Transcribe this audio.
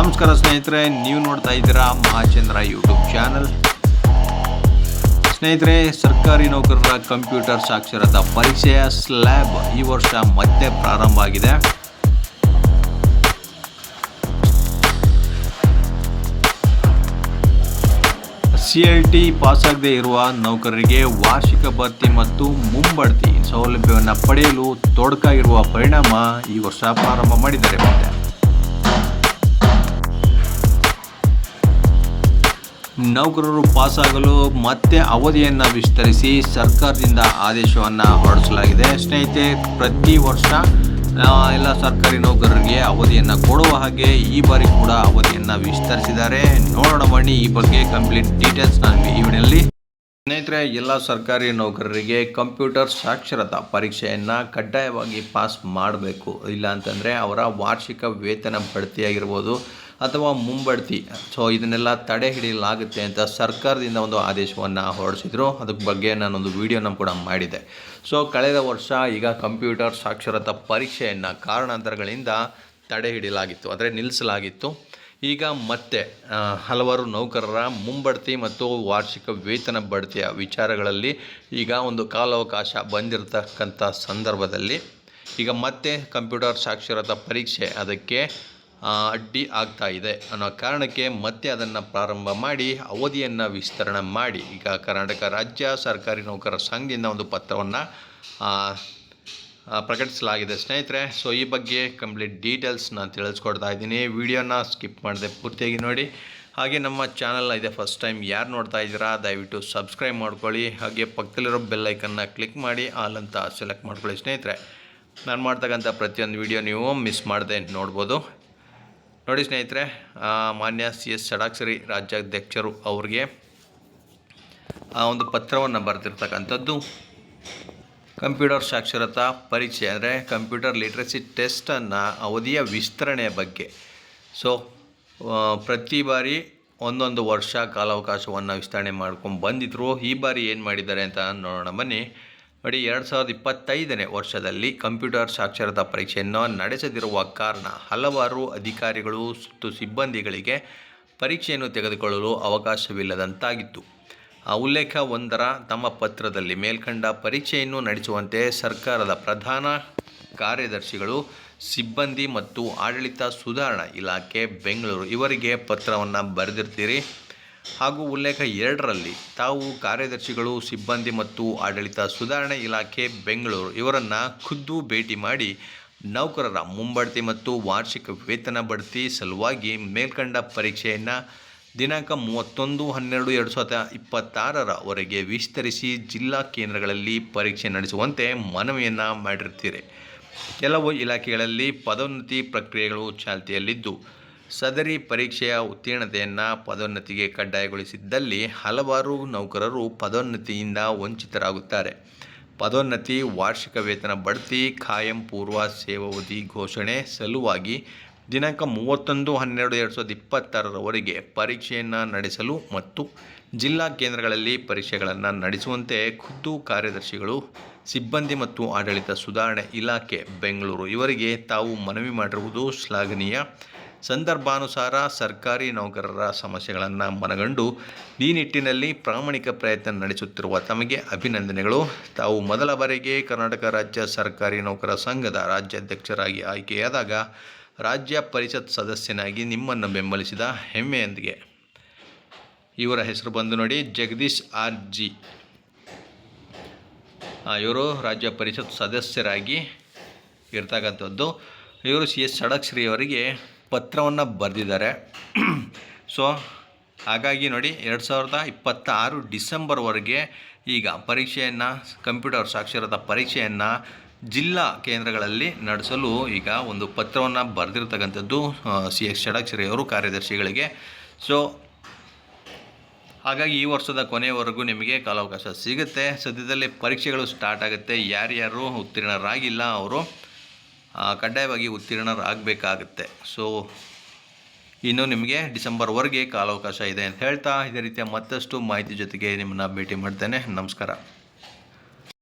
ನಮಸ್ಕಾರ ಸ್ನೇಹಿತರೆ, ನೀವು ನೋಡ್ತಾ ಇದ್ದೀರಾ ಮಹಾಚಂದ್ರ ಯೂಟ್ಯೂಬ್ ಚಾನಲ್. ಸ್ನೇಹಿತರೆ, ಸರ್ಕಾರಿ ನೌಕರರ ಕಂಪ್ಯೂಟರ್ ಸಾಕ್ಷರತಾ ಪರೀಕ್ಷೆಯ ಸ್ಲ್ಯಾಬ್ ಈ ವರ್ಷ ಮತ್ತೆ ಪ್ರಾರಂಭ ಆಗಿದೆ. CIT ಪಾಸಾಗದೇ ಇರುವ ನೌಕರರಿಗೆ ವಾರ್ಷಿಕ ಭರ್ತಿ ಮತ್ತು ಮುಂಬಡ್ತಿ ಸೌಲಭ್ಯವನ್ನು ಪಡೆಯಲು ತೊಡಕಾಗಿರುವ ಪರಿಣಾಮ ಈ ವರ್ಷ ಪ್ರಾರಂಭ ಮಾಡಿದ್ದಾರೆ. ನೌಕರರು ಪಾಸಾಗಲು ಮತ್ತೆ ಅವಧಿಯನ್ನು ವಿಸ್ತರಿಸಿ ಸರ್ಕಾರದಿಂದ ಆದೇಶವನ್ನು ಹೊರಡಿಸಲಾಗಿದೆ. ಸ್ನೇಹಿತರೆ, ಪ್ರತಿ ವರ್ಷ ಎಲ್ಲ ಸರ್ಕಾರಿ ನೌಕರರಿಗೆ ಅವಧಿಯನ್ನು ಕೊಡುವ ಹಾಗೆ ಈ ಬಾರಿ ಕೂಡ ಅವಧಿಯನ್ನು ವಿಸ್ತರಿಸಿದ್ದಾರೆ. ನೋಡೋಣ ಬನ್ನಿ ಈ ಬಗ್ಗೆ ಕಂಪ್ಲೀಟ್ ಡೀಟೇಲ್ಸ್ ನಾನು ಈ ವಿಡಿಯೋದಲ್ಲಿ. ಸ್ನೇಹಿತರೆ, ಎಲ್ಲ ಸರ್ಕಾರಿ ನೌಕರರಿಗೆ ಕಂಪ್ಯೂಟರ್ ಸಾಕ್ಷರತಾ ಪರೀಕ್ಷೆಯನ್ನು ಕಡ್ಡಾಯವಾಗಿ ಪಾಸ್ ಮಾಡಬೇಕು. ಇಲ್ಲ ಅಂತಂದರೆ ಅವರ ವಾರ್ಷಿಕ ವೇತನ ಬಡ್ತಿಯಾಗಿರ್ಬೋದು ಅಥವಾ ಮುಂಬಡ್ತಿ, ಸೊ ಇದನ್ನೆಲ್ಲ ತಡೆ ಹಿಡಿಯಲಾಗುತ್ತೆ ಅಂತ ಸರ್ಕಾರದಿಂದ ಒಂದು ಆದೇಶವನ್ನು ಹೊರಡಿಸಿದ್ರು. ಅದಕ್ಕೆ ಬಗ್ಗೆ ನಾನೊಂದು ವಿಡಿಯೋನ ಕೂಡ ಮಾಡಿದೆ. ಸೊ ಕಳೆದ ವರ್ಷ ಈಗ ಕಂಪ್ಯೂಟರ್ ಸಾಕ್ಷರತಾ ಪರೀಕ್ಷೆಯನ್ನು ಕಾರಣಾಂತರಗಳಿಂದ ತಡೆ ಹಿಡಿಯಲಾಗಿತ್ತು, ಅಂದರೆ ನಿಲ್ಲಿಸಲಾಗಿತ್ತು. ಈಗ ಮತ್ತೆ ಹಲವಾರು ನೌಕರರ ಮುಂಬಡ್ತಿ ಮತ್ತು ವಾರ್ಷಿಕ ವೇತನ ಬಡ್ತಿಯ ವಿಚಾರಗಳಲ್ಲಿ ಈಗ ಒಂದು ಕಾಲಾವಕಾಶ ಬಂದಿರತಕ್ಕಂಥ ಸಂದರ್ಭದಲ್ಲಿ ಈಗ ಮತ್ತೆ ಕಂಪ್ಯೂಟರ್ ಸಾಕ್ಷರತಾ ಪರೀಕ್ಷೆ ಅದಕ್ಕೆ ಅಡ್ಡಿ ಆಗ್ತಾ ಇದೆ ಅನ್ನೋ ಕಾರಣಕ್ಕೆ ಮತ್ತೆ ಅದನ್ನು ಪ್ರಾರಂಭ ಮಾಡಿ ಅವಧಿಯನ್ನು ವಿಸ್ತರಣೆ ಮಾಡಿ ಈಗ ಕರ್ನಾಟಕ ರಾಜ್ಯ ಸರ್ಕಾರಿ ನೌಕರರ ಸಂಘದಿಂದ ಒಂದು ಪತ್ರವನ್ನು ಪ್ರಕಟಿಸಲಾಗಿದೆ. ಸ್ನೇಹಿತರೆ, ಸೊ ಈ ಬಗ್ಗೆ ಕಂಪ್ಲೀಟ್ ಡೀಟೇಲ್ಸ್ ನಾನು ತಿಳಿಸ್ಕೊಡ್ತಾ ಇದ್ದೀನಿ. ವಿಡಿಯೋನ ಸ್ಕಿಪ್ ಮಾಡದೆ ಪೂರ್ತಿಯಾಗಿ ನೋಡಿ. ಹಾಗೆ ನಮ್ಮ ಚಾನಲ್ ಇದೆ ಫಸ್ಟ್ ಟೈಮ್ ಯಾರು ನೋಡ್ತಾ ಇದ್ದೀರಾ ದಯವಿಟ್ಟು ಸಬ್ಸ್ಕ್ರೈಬ್ ಮಾಡ್ಕೊಳ್ಳಿ. ಹಾಗೆ ಪಕ್ಕದಲ್ಲಿರೋ ಬೆಲ್ ಐಕನ್ನ ಕ್ಲಿಕ್ ಮಾಡಿ ಆಲ್ ಅಂತ ಸೆಲೆಕ್ಟ್ ಮಾಡ್ಕೊಳ್ಳಿ. ಸ್ನೇಹಿತರೆ, ನಾನು ಮಾಡ್ತಕ್ಕಂಥ ಪ್ರತಿಯೊಂದು ವಿಡಿಯೋ ನೀವು ಮಿಸ್ ಮಾಡದೆ ನೋಡ್ಬೋದು. ನೋಡಿ ಸ್ನೇಹಿತರೆ, ಮಾನ್ಯ CS ಷಡಾಕ್ಷರಿ ರಾಜ್ಯಾಧ್ಯಕ್ಷರು ಅವ್ರಿಗೆ ಒಂದು ಪತ್ರವನ್ನು ಬರೆದಿರ್ತಕ್ಕಂಥದ್ದು ಕಂಪ್ಯೂಟರ್ ಸಾಕ್ಷರತಾ ಪರೀಕ್ಷೆ ಅಂದರೆ ಕಂಪ್ಯೂಟರ್ ಲಿಟ್ರಸಿ ಟೆಸ್ಟನ್ನು ಅವಧಿಯ ವಿಸ್ತರಣೆಯ ಬಗ್ಗೆ. ಸೊ ಪ್ರತಿ ಬಾರಿ ಒಂದೊಂದು ವರ್ಷ ಕಾಲಾವಕಾಶವನ್ನು ವಿಸ್ತರಣೆ ಮಾಡ್ಕೊಂಡು ಬಂದಿದ್ರು. ಈ ಬಾರಿ ಏನು ಮಾಡಿದ್ದಾರೆ ಅಂತ ನೋಡೋಣ ಬನ್ನಿ. ನೋಡಿ, 2025ನೇ ವರ್ಷದಲ್ಲಿ ಕಂಪ್ಯೂಟರ್ ಸಾಕ್ಷರತಾ ಪರೀಕ್ಷೆಯನ್ನು ನಡೆಸದಿರುವ ಕಾರಣ ಹಲವಾರು ಅಧಿಕಾರಿಗಳು ಮತ್ತು ಸಿಬ್ಬಂದಿಗಳಿಗೆ ಪರೀಕ್ಷೆಯನ್ನು ತೆಗೆದುಕೊಳ್ಳಲು ಅವಕಾಶವಿಲ್ಲದಂತಾಗಿತ್ತು. ಉಲ್ಲೇಖ 1ರ ತಮ್ಮ ಪತ್ರದಲ್ಲಿ ಮೇಲ್ಕಂಡ ಪರೀಕ್ಷೆಯನ್ನು ನಡೆಸುವಂತೆ ಸರ್ಕಾರದ ಪ್ರಧಾನ ಕಾರ್ಯದರ್ಶಿಗಳು, ಸಿಬ್ಬಂದಿ ಮತ್ತು ಆಡಳಿತ ಸುಧಾರಣಾ ಇಲಾಖೆ ಬೆಂಗಳೂರು ಇವರಿಗೆ ಪತ್ರವನ್ನು ಬರೆದಿರ್ತೀರಿ. ಹಾಗೂ ಉಲ್ಲೇಖ 2ರಲ್ಲಿ ತಾವು ಕಾರ್ಯದರ್ಶಿಗಳು, ಸಿಬ್ಬಂದಿ ಮತ್ತು ಆಡಳಿತ ಸುಧಾರಣೆ ಇಲಾಖೆ ಬೆಂಗಳೂರು ಇವರನ್ನು ಖುದ್ದು ಭೇಟಿ ಮಾಡಿ ನೌಕರರ ಮುಂಬಡ್ತಿ ಮತ್ತು ವಾರ್ಷಿಕ ವೇತನ ಬಡ್ತಿ ಸಲುವಾಗಿ ಮೇಲ್ಕಂಡ ಪರೀಕ್ಷೆಯನ್ನು ದಿನಾಂಕ 31/12/2026 ವಿಸ್ತರಿಸಿ ಜಿಲ್ಲಾ ಕೇಂದ್ರಗಳಲ್ಲಿ ಪರೀಕ್ಷೆ ನಡೆಸುವಂತೆ ಮನವಿಯನ್ನು ಮಾಡಿರ್ತೀರಿ. ಕೆಲವು ಇಲಾಖೆಗಳಲ್ಲಿ ಪದೋನ್ನತಿ ಪ್ರಕ್ರಿಯೆಗಳು ಚಾಲ್ತಿಯಲ್ಲಿದ್ದು ಸದರಿ ಪರೀಕ್ಷೆಯ ಉತ್ತೀರ್ಣತೆಯನ್ನು ಪದೋನ್ನತಿಗೆ ಕಡ್ಡಾಯಗೊಳಿಸಿದ್ದಲ್ಲಿ ಹಲವಾರು ನೌಕರರು ಪದೋನ್ನತಿಯಿಂದ ವಂಚಿತರಾಗುತ್ತಾರೆ. ಪದೋನ್ನತಿ, ವಾರ್ಷಿಕ ವೇತನ ಬಡ್ತಿ, ಖಾಯಂ ಪೂರ್ವ ಸೇವಾವಧಿ ಘೋಷಣೆ ಸಲುವಾಗಿ ದಿನಾಂಕ 31/12/2026 ಪರೀಕ್ಷೆಯನ್ನು ನಡೆಸಲು ಮತ್ತು ಜಿಲ್ಲಾ ಕೇಂದ್ರಗಳಲ್ಲಿ ಪರೀಕ್ಷೆಗಳನ್ನು ನಡೆಸುವಂತೆ ಖುದ್ದು ಕಾರ್ಯದರ್ಶಿಗಳು, ಸಿಬ್ಬಂದಿ ಮತ್ತು ಆಡಳಿತ ಸುಧಾರಣೆ ಇಲಾಖೆ ಬೆಂಗಳೂರು ಇವರಿಗೆ ತಾವು ಮನವಿ ಮಾಡಿರುವುದು ಶ್ಲಾಘನೀಯ. ಸಂದರ್ಭಾನುಸಾರ ಸರ್ಕಾರಿ ನೌಕರರ ಸಮಸ್ಯೆಗಳನ್ನು ಮನಗಂಡು ಈ ನಿಟ್ಟಿನಲ್ಲಿ ಪ್ರಾಮಾಣಿಕ ಪ್ರಯತ್ನ ನಡೆಸುತ್ತಿರುವ ತಮಗೆ ಅಭಿನಂದನೆಗಳು. ತಾವು ಮೊದಲ ಬಾರಿಗೆ ಕರ್ನಾಟಕ ರಾಜ್ಯ ಸರ್ಕಾರಿ ನೌಕರರ ಸಂಘದ ರಾಜ್ಯಾಧ್ಯಕ್ಷರಾಗಿ ಆಯ್ಕೆಯಾದಾಗ ರಾಜ್ಯ ಪರಿಷತ್ ಸದಸ್ಯನಾಗಿ ನಿಮ್ಮನ್ನು ಬೆಂಬಲಿಸಿದ ಹೆಮ್ಮೆಯೊಂದಿಗೆ. ಇವರ ಹೆಸರು ಬಂದು ನೋಡಿ, ಜಗದೀಶ್ R.G. ಇವರು ರಾಜ್ಯ ಪರಿಷತ್ ಸದಸ್ಯರಾಗಿ ಇರ್ತಕ್ಕಂಥದ್ದು. ಇವರು CS ಷಡಾಕ್ಷರಿ ಅವರಿಗೆ ಪತ್ರವನ್ನು ಬರೆದಿದ್ದಾರೆ. ಸೊ ಹಾಗಾಗಿ ನೋಡಿ, 2026 ಡಿಸೆಂಬರ್ವರೆಗೆ ಈಗ ಪರೀಕ್ಷೆಯನ್ನು ಕಂಪ್ಯೂಟರ್ ಸಾಕ್ಷರತಾ ಪರೀಕ್ಷೆಯನ್ನು ಜಿಲ್ಲಾ ಕೇಂದ್ರಗಳಲ್ಲಿ ನಡೆಸಲು ಈಗ ಒಂದು ಪತ್ರವನ್ನು ಬರೆದಿರ್ತಕ್ಕಂಥದ್ದು CS ಷಡಾಕ್ಷರಿ ಅವರು ಕಾರ್ಯದರ್ಶಿಗಳಿಗೆ. ಸೊ ಹಾಗಾಗಿ ಈ ವರ್ಷದ ಕೊನೆಯವರೆಗೂ ನಿಮಗೆ ಕಾಲಾವಕಾಶ ಸಿಗುತ್ತೆ. ಸದ್ಯದಲ್ಲೇ ಪರೀಕ್ಷೆಗಳು ಸ್ಟಾರ್ಟ್ ಆಗುತ್ತೆ. ಯಾರ್ಯಾರು ಉತ್ತೀರ್ಣರಾಗಿಲ್ಲ ಅವರು ಕಡ್ಡಾಯವಾಗಿ ಉತ್ತೀರ್ಣರಾಗಬೇಕಾಗುತ್ತೆ. ಸೊ ಇನ್ನು ನಿಮಗೆ ಡಿಸೆಂಬರ್ವರೆಗೆ ಕಾಲಾವಕಾಶ ಇದೆ ಅಂತ ಹೇಳ್ತಾ, ಇದೇ ರೀತಿಯ ಮತ್ತಷ್ಟು ಮಾಹಿತಿ ಜೊತೆಗೆ ನಿಮ್ಮನ್ನು ಭೇಟಿ ಮಾಡ್ತೇನೆ. ನಮಸ್ಕಾರ.